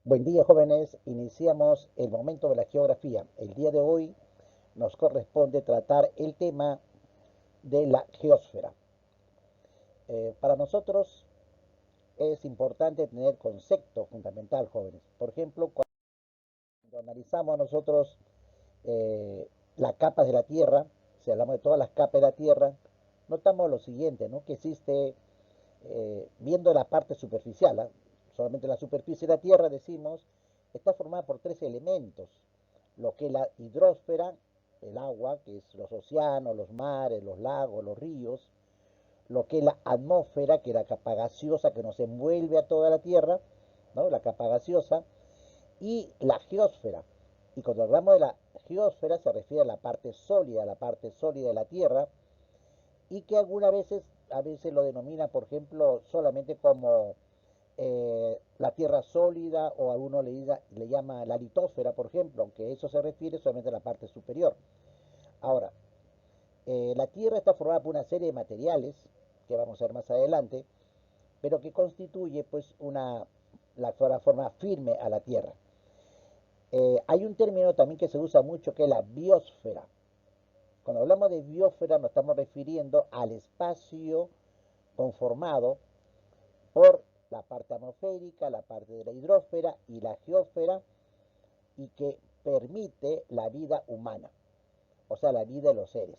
Buen día, jóvenes. Iniciamos el momento de la geografía. El día de hoy nos corresponde tratar el tema de la geósfera. Para nosotros es importante tener concepto fundamental, jóvenes. Por ejemplo, cuando analizamos nosotros las capas de la Tierra, si hablamos de todas las capas de la Tierra, notamos lo siguiente, ¿no? Que existe, viendo la parte superficial, ¿ah? Solamente la superficie de la Tierra, decimos, está formada por tres elementos, lo que es la hidrósfera, el agua, que es los océanos, los mares, los lagos, los ríos, lo que es la atmósfera, que es la capa gaseosa que nos envuelve a toda la Tierra, ¿no? La capa gaseosa, y la geósfera. Y cuando hablamos de la geósfera se refiere a la parte sólida de la Tierra, y que algunas veces, a veces lo denomina, por ejemplo, solamente como la tierra sólida, o a uno le llama la litósfera, por ejemplo, aunque eso se refiere solamente a la parte superior. Ahora, la Tierra está formada por una serie de materiales, que vamos a ver más adelante, pero que constituye pues la forma firme a la Tierra. Hay un término también que se usa mucho, que es la biosfera. Cuando hablamos de biosfera nos estamos refiriendo al espacio conformado por la parte atmosférica, la parte de la hidrósfera y la geósfera, y que permite la vida humana, o sea, la vida de los seres.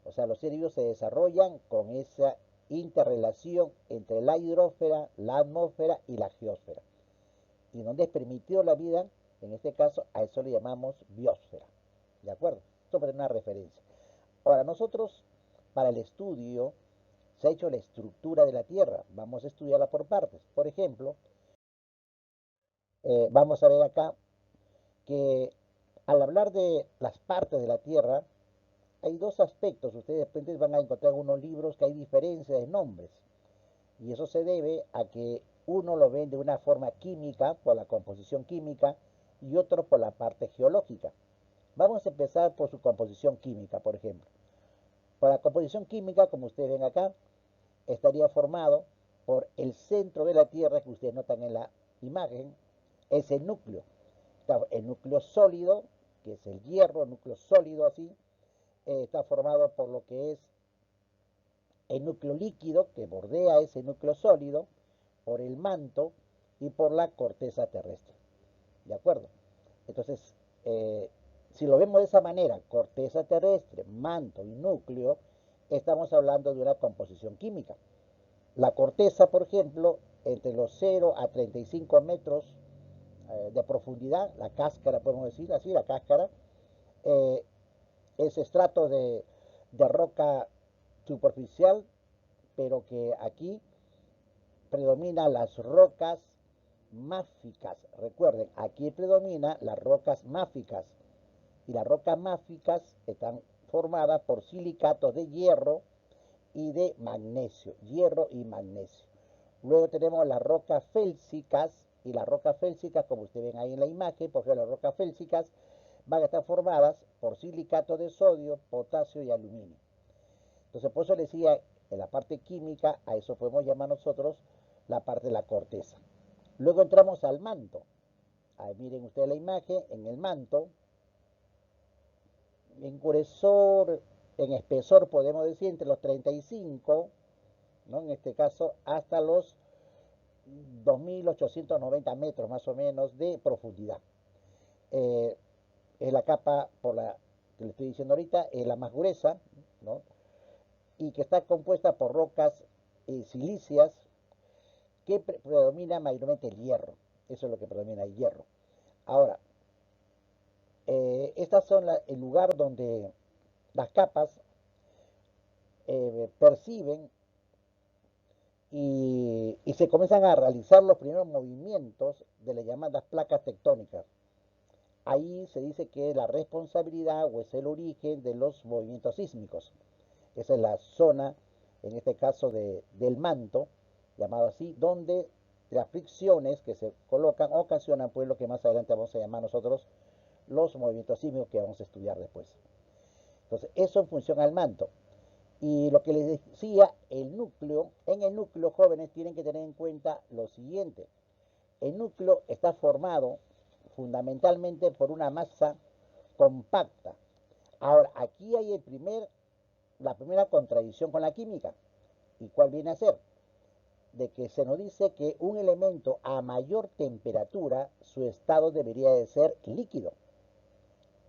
O sea, los seres vivos se desarrollan con esa interrelación entre la hidrósfera, la atmósfera y la geósfera. Y donde es permitido la vida, en este caso, a eso le llamamos biosfera. ¿De acuerdo? Esto para una referencia. Ahora, nosotros, para el estudio, se ha hecho la estructura de la Tierra. Vamos a estudiarla por partes. Por ejemplo, vamos a ver acá que al hablar de las partes de la Tierra, hay dos aspectos. Ustedes de repente van a encontrar en algunos libros que hay diferencias de nombres. Y eso se debe a que uno lo ven de una forma química, por la composición química, y otro por la parte geológica. Vamos a empezar por su composición química, por ejemplo. Por la composición química, como ustedes ven acá, estaría formado por el centro de la Tierra, que ustedes notan en la imagen, es el núcleo. El núcleo sólido, que es el hierro, el núcleo sólido así, está formado por lo que es el núcleo líquido, que bordea ese núcleo sólido, por el manto y por la corteza terrestre. ¿De acuerdo? Entonces, eh, si lo vemos de esa manera, corteza terrestre, manto y núcleo, estamos hablando de una composición química. La corteza, por ejemplo, entre los 0 a 35 metros de profundidad, la cáscara, podemos decir así, la cáscara, eh, es estrato de roca superficial, pero que aquí predomina las rocas máficas. Recuerden, aquí predomina las rocas máficas. Y las rocas máficas están formadas por silicatos de hierro y de magnesio. Hierro y magnesio. Luego tenemos las rocas félsicas. Y las rocas félsicas, como ustedes ven ahí en la imagen, porque las rocas félsicas van a estar formadas por silicato de sodio, potasio y aluminio. Entonces, por eso les decía, en la parte química, a eso podemos llamar nosotros la parte de la corteza. Luego entramos al manto. Ahí miren ustedes la imagen, en el manto, en gruesor, en espesor podemos decir entre los 35, ¿no? En este caso, hasta los 2.890 metros más o menos de profundidad. Eh, es la capa por la que le estoy diciendo ahorita, es la más gruesa, ¿no? Y que está compuesta por rocas silíceas que predomina mayormente el hierro. Eso es lo que predomina el hierro. Ahora, estas son el lugar donde las capas perciben y se comienzan a realizar los primeros movimientos de las llamadas placas tectónicas. Ahí se dice que es la responsabilidad o es el origen de los movimientos sísmicos. Esa es la zona, en este caso del manto, llamado así, donde las fricciones que se colocan ocasionan pues lo que más adelante vamos a llamar nosotros los movimientos sísmicos, que vamos a estudiar después. Entonces, eso en función al manto. Y lo que les decía, el núcleo, en el núcleo, jóvenes, tienen que tener en cuenta lo siguiente, el núcleo está formado fundamentalmente por una masa compacta. Ahora, aquí hay la primera contradicción con la química. ¿Y cuál viene a ser? De que se nos dice que un elemento a mayor temperatura, su estado debería de ser líquido.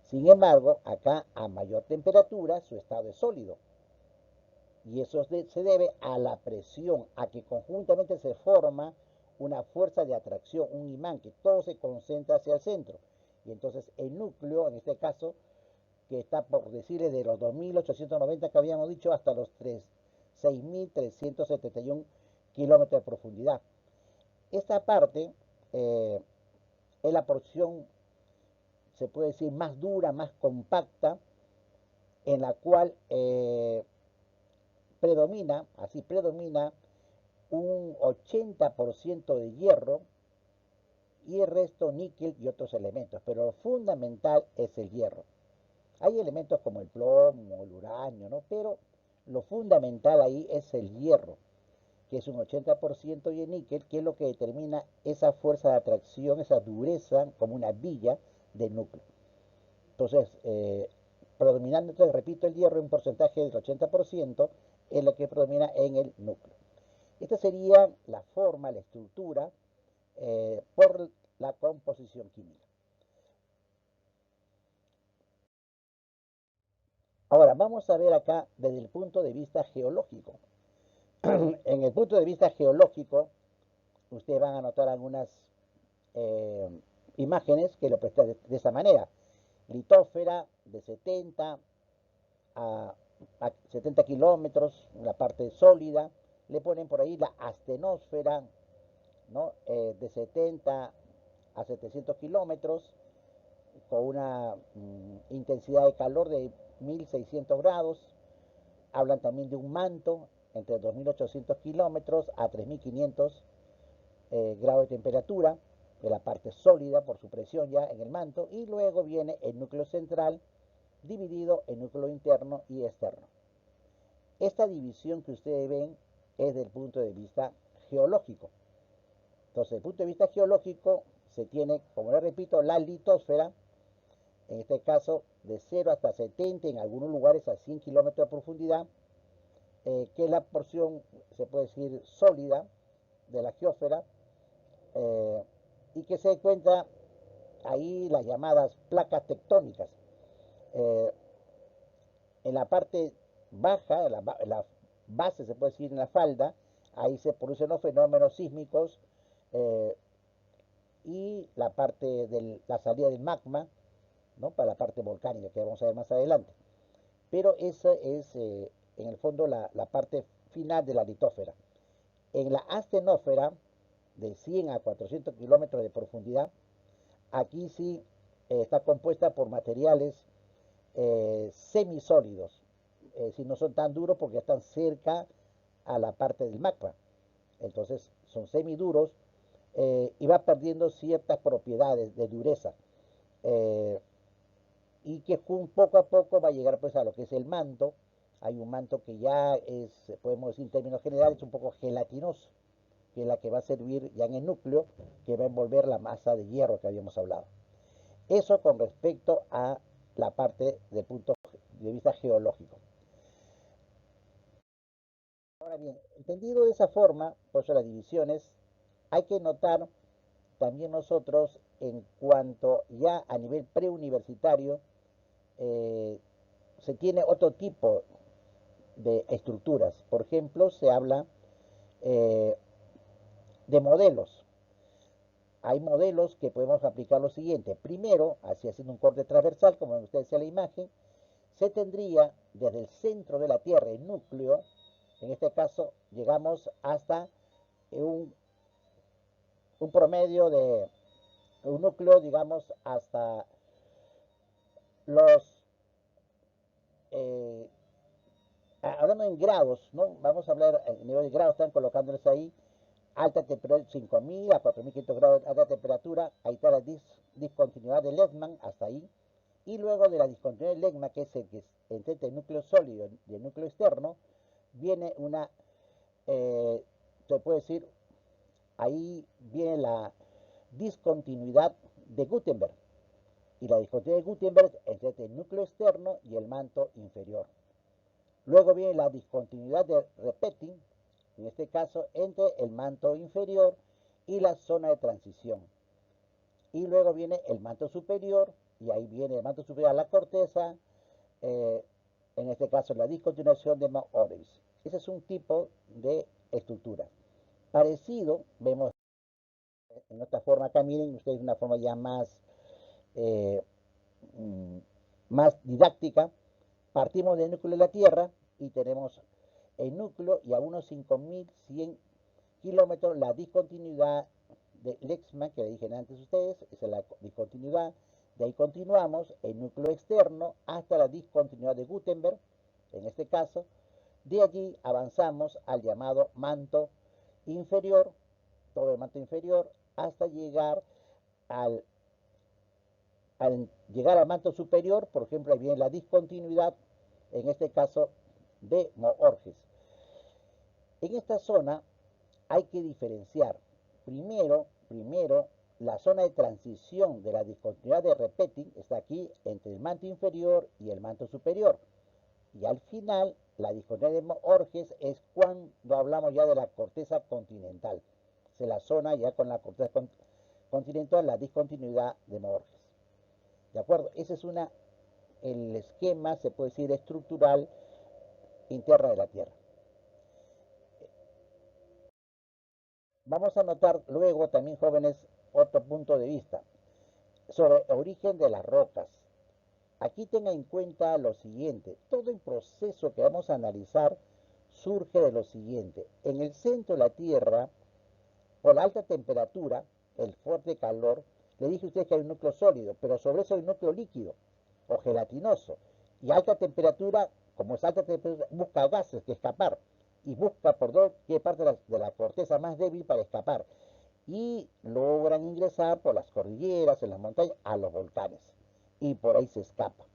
Sin embargo, acá a mayor temperatura, su estado es sólido. Y eso se debe a la presión, a que conjuntamente se forma una fuerza de atracción, un imán, que todo se concentra hacia el centro. Y entonces el núcleo, en este caso, que está por decirle de los 2.890 que habíamos dicho hasta los 6.371 kilómetros de profundidad. Esta parte es la porción, se puede decir, más dura, más compacta, en la cual predomina un 80% de hierro y el resto níquel y otros elementos, pero lo fundamental es el hierro. Hay elementos como el plomo, el uranio, ¿no? Pero lo fundamental ahí es el hierro, que es un 80%, y el níquel, que es lo que determina esa fuerza de atracción, esa dureza, como una villa del núcleo. Entonces, predominando, entonces, repito, el hierro en un porcentaje del 80% es lo que predomina en el núcleo. Esta sería la forma, la estructura, por la composición química. Ahora, vamos a ver acá desde el punto de vista geológico. En el punto de vista geológico, ustedes van a notar algunas eh, imágenes que lo presentan de esa manera. Litósfera de 70 a 70 kilómetros, la parte sólida. Le ponen por ahí la astenosfera, ¿no? De 70 a 700 kilómetros, con una intensidad de calor de 1600 grados. Hablan también de un manto entre 2800 kilómetros a 3500 grados de temperatura, de la parte sólida por su presión ya en el manto, y luego viene el núcleo central dividido en núcleo interno y externo. Esta división que ustedes ven es desde el punto de vista geológico. Entonces, desde el punto de vista geológico se tiene, como les repito, la litosfera, en este caso de 0 hasta 70, en algunos lugares a 100 kilómetros de profundidad, que es la porción, se puede decir, sólida de la geósfera, y que se encuentra ahí las llamadas placas tectónicas. Eh, en la parte baja, la base, se puede decir, en la falda, ahí se producen los fenómenos sísmicos, eh, y la parte de la salida del magma, ¿no? Para la parte volcánica, que vamos a ver más adelante. Pero esa es, en el fondo, la parte final de la litósfera. En la astenósfera, de 100 a 400 kilómetros de profundidad, aquí sí está compuesta por materiales semisólidos, si no son tan duros porque están cerca a la parte del magma. Entonces son semiduros, y va perdiendo ciertas propiedades de dureza, eh, y que poco a poco va a llegar pues a lo que es el manto. Hay un manto que ya es, podemos decir en términos generales, un poco gelatinoso, que es la que va a servir ya en el núcleo, que va a envolver la masa de hierro que habíamos hablado. Eso con respecto a la parte del punto de vista geológico. Ahora bien, entendido de esa forma, por eso las divisiones, hay que notar también nosotros en cuanto ya a nivel preuniversitario, eh, se tiene otro tipo de estructuras. Por ejemplo, se habla eh, de modelos. Hay modelos que podemos aplicar lo siguiente. Primero, así haciendo un corte transversal, como ven ustedes en la imagen, se tendría desde el centro de la Tierra, el núcleo, en este caso llegamos hasta un promedio de un núcleo, digamos, hasta los, eh, hablando en grados, ¿no? Vamos a hablar en nivel de grados, están colocándoles ahí, alta temperatura, 5000 a 4500 grados de alta temperatura, ahí está la discontinuidad de Lehmann, hasta ahí, y luego de la discontinuidad de Lehmann, que es el que es entre el núcleo sólido y el núcleo externo, viene una, se puede decir, ahí viene discontinuidad de Gutenberg. Y la discontinuidad de Gutenberg es entre el núcleo externo y el manto inferior. Luego viene la discontinuidad de repeating, en este caso entre el manto inferior y la zona de transición. Y luego viene el manto superior, y ahí viene el manto superior a la corteza, en este caso la discontinuación de Oris. Ese es un tipo de estructura. Parecido, vemos en otra forma acá, miren ustedes una forma ya eh, más didáctica. Partimos del núcleo de la Tierra y tenemos el núcleo y a unos 5100 kilómetros la discontinuidad de Lexman, que le dije antes a ustedes, esa es la discontinuidad. De ahí continuamos el núcleo externo hasta la discontinuidad de Gutenberg, en este caso. De allí avanzamos al llamado manto inferior, todo el manto inferior, hasta llegar al llegar al manto superior, por ejemplo, ahí viene la discontinuidad, en este caso, de Moorges. En esta zona hay que diferenciar primero la zona de transición de la discontinuidad de repeating está aquí entre el manto inferior y el manto superior. Y al final, la discontinuidad de Moorges es cuando hablamos ya de la corteza continental. Es la zona ya con la corteza continental, la discontinuidad de Moorges. ¿De acuerdo? Ese es el esquema, se puede decir, estructural interna de la Tierra. Vamos a notar luego también, jóvenes, otro punto de vista sobre el origen de las rocas. Aquí tenga en cuenta lo siguiente, todo el proceso que vamos a analizar surge de lo siguiente. En el centro de la Tierra, por la alta temperatura, el fuerte calor, le dije a ustedes que hay un núcleo sólido, pero sobre eso hay un núcleo líquido o gelatinoso. Y a alta temperatura, como es alta temperatura, busca gases que escapar y busca por qué parte de la corteza más débil para escapar. Y logran ingresar por las cordilleras, en las montañas, a los volcanes. Y por ahí se escapa.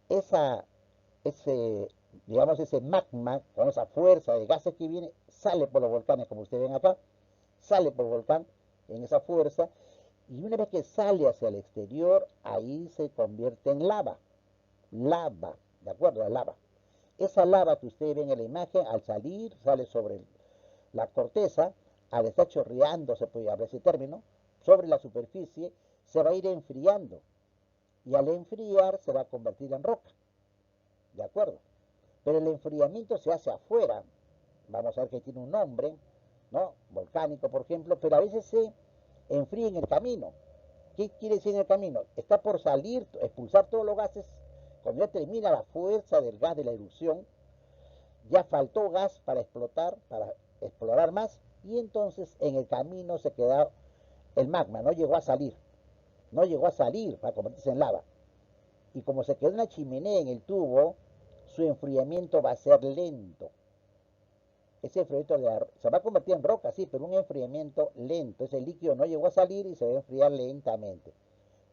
Ese, digamos, ese magma, con esa fuerza de gases que viene, sale por los volcanes, como ustedes ven acá, sale por el volcán en esa fuerza, y una vez que sale hacia el exterior, ahí se convierte en lava, ¿de acuerdo? La lava. Esa lava que ustedes ven en la imagen, al salir, sale sobre la corteza, al estar chorreando, se puede hablar ese término, sobre la superficie, se va a ir enfriando, y al enfriar se va a convertir en roca, ¿de acuerdo? Pero el enfriamiento se hace afuera, vamos a ver que tiene un nombre, ¿no? Volcánico, por ejemplo, pero a veces se enfría en el camino. ¿Qué quiere decir en el camino? Está por salir, expulsar todos los gases, cuando ya termina la fuerza del gas de la erupción, ya faltó gas para explotar, para explorar más, y entonces en el camino se quedó el magma, no llegó a salir para convertirse en lava. Y como se quedó en la chimenea, en el tubo, su enfriamiento va a ser lento. Ese enfriamiento se va a convertir en roca, sí, pero un enfriamiento lento. Ese líquido no llegó a salir y se va a enfriar lentamente.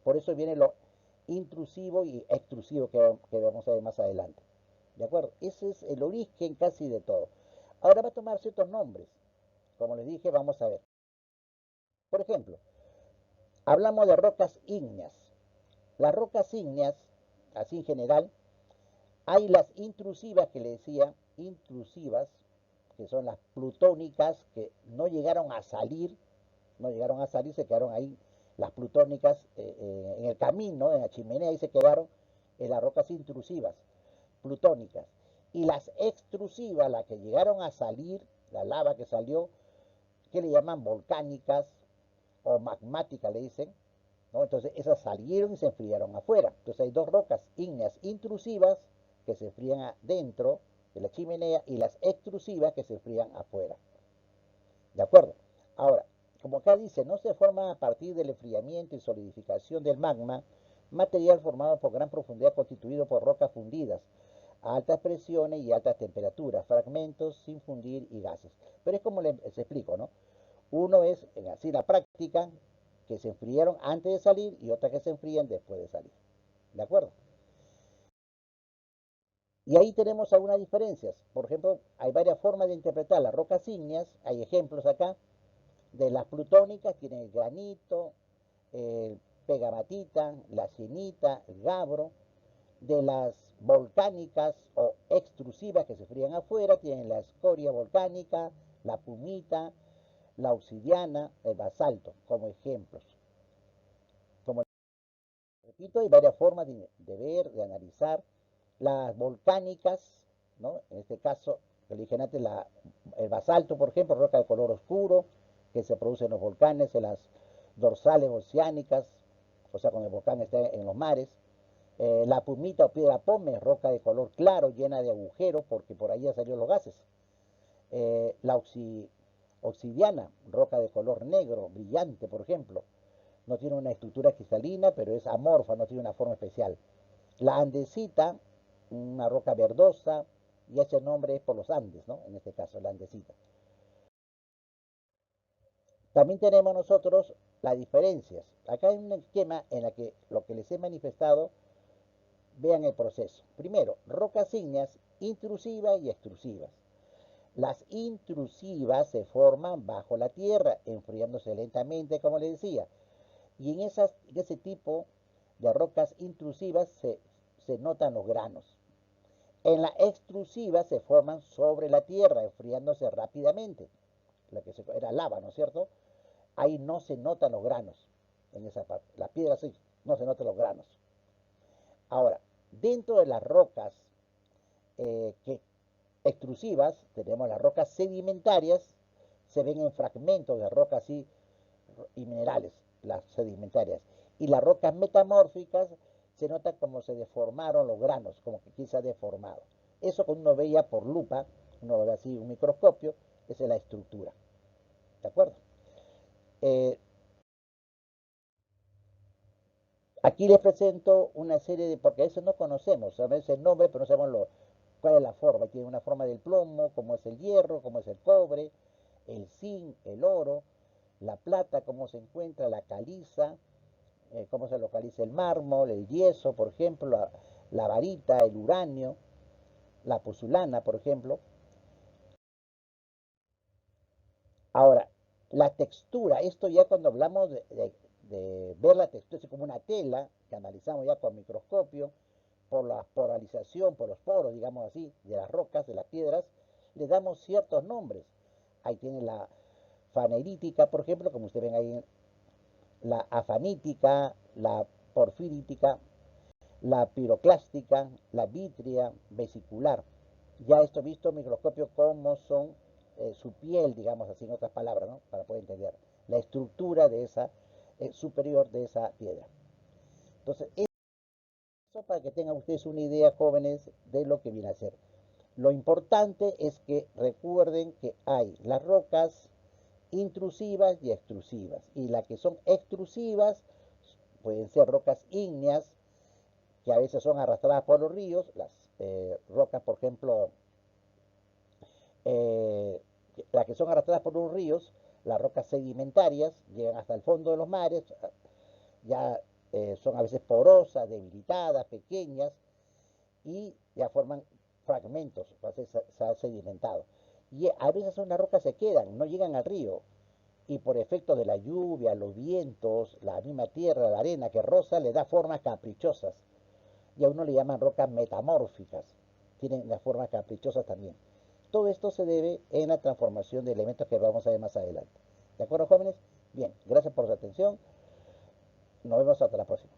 Por eso viene lo intrusivo y extrusivo que vamos a ver más adelante. ¿De acuerdo? Ese es el origen casi de todo. Ahora va a tomar ciertos nombres. Como les dije, vamos a ver. Por ejemplo, hablamos de rocas ígneas. Las rocas ígneas, así en general, hay las intrusivas que le decía, intrusivas, que son las plutónicas que no llegaron a salir, se quedaron ahí, las plutónicas en el camino, en la chimenea, ahí se quedaron en las rocas intrusivas, plutónicas. Y las extrusivas, las que llegaron a salir, la lava que salió, que le llaman volcánicas o magmáticas, le dicen, ¿no? Entonces esas salieron y se enfriaron afuera. Entonces hay dos rocas ígneas intrusivas que se enfrían adentro de la chimenea y las extrusivas que se enfrían afuera. ¿De acuerdo? Ahora, como acá dice, no se forma a partir del enfriamiento y solidificación del magma, material formado por gran profundidad constituido por rocas fundidas a altas presiones y altas temperaturas, fragmentos sin fundir y gases. Pero es como les explico, ¿no? Uno es, en así la práctica, que se enfriaron antes de salir y otras que se enfrían después de salir. ¿De acuerdo? Y ahí tenemos algunas diferencias. Por ejemplo, hay varias formas de interpretar las rocas ígneas, hay ejemplos acá. De las plutónicas tienen el granito, el pegamatita, la sienita, el gabro. De las volcánicas o extrusivas que se frían afuera, tienen la escoria volcánica, la pumita, la obsidiana, el basalto, como ejemplos. Como repito, hay varias formas de ver, de analizar. Las volcánicas, ¿no? En este caso, que le dije antes, el basalto, por ejemplo, roca de color oscuro, que se produce en los volcanes, en las dorsales oceánicas, o sea, cuando el volcán está en los mares. La pumita o piedra pómez, roca de color claro, llena de agujeros, porque por ahí han salido los gases. La obsidiana, roca de color negro, brillante, por ejemplo. No tiene una estructura cristalina, pero es amorfa, no tiene una forma especial. La andesita, una roca verdosa, y ese nombre es por los Andes, ¿no? En este caso, la andesita. También tenemos nosotros las diferencias. Acá hay un esquema en el que lo que les he manifestado, vean el proceso. Primero, rocas ígneas intrusivas y extrusivas. Las intrusivas se forman bajo la tierra, enfriándose lentamente, como les decía. Y en ese tipo de rocas intrusivas se notan los granos. En la extrusiva se forman sobre la tierra, enfriándose rápidamente. Lo que era lava, ¿no es cierto? Ahí no se notan los granos en esa parte. La piedra sí, no se notan los granos. Ahora, dentro de las rocas extrusivas, tenemos las rocas sedimentarias, se ven en fragmentos de rocas y minerales, las sedimentarias. Y las rocas metamórficas se nota como se deformaron los granos, como que aquí se ha deformado. Eso cuando uno veía por lupa, uno ve así un microscopio, esa es la estructura. ¿De acuerdo? Eh, Aquí les presento una serie de, porque a veces no conocemos, sabemos el nombre, pero no sabemos cuál es la forma. Tiene una forma del plomo, como es el hierro, como es el cobre, el zinc, el oro, la plata, cómo se encuentra, la caliza, cómo se localiza el mármol, el yeso, por ejemplo, la varita, el uranio, la pozulana, por ejemplo. Ahora, la textura, esto ya cuando hablamos de ver la textura, es como una tela que analizamos ya con microscopio, por la poralización, por los poros, digamos así, de las rocas, de las piedras, le damos ciertos nombres. Ahí tiene la fanerítica, por ejemplo, como ustedes ven ahí, la afanítica, la porfirítica, la piroclástica, la vitria, vesicular. Ya esto visto en microscopio cómo son su piel, digamos así, en otras palabras, ¿no? Para poder entender la estructura de esa superior de esa piedra. Entonces, eso para que tengan ustedes una idea, jóvenes, de lo que viene a ser. Lo importante es que recuerden que hay las rocas intrusivas y extrusivas. Y las que son extrusivas pueden ser rocas ígneas, que a veces son arrastradas por los ríos, las rocas, por ejemplo, eh, las que son arrastradas por los ríos, las rocas sedimentarias, llegan hasta el fondo de los mares, ya son a veces porosas, debilitadas, pequeñas, y ya forman fragmentos, se ha sedimentado. Y a veces son las rocas se quedan, no llegan al río, y por efecto de la lluvia, los vientos, la misma tierra, la arena que roza, le da formas caprichosas. Y a uno le llaman rocas metamórficas, tienen las formas caprichosas también. Todo esto se debe en la transformación de elementos que vamos a ver más adelante. ¿De acuerdo, jóvenes? Bien, gracias por su atención. Nos vemos hasta la próxima.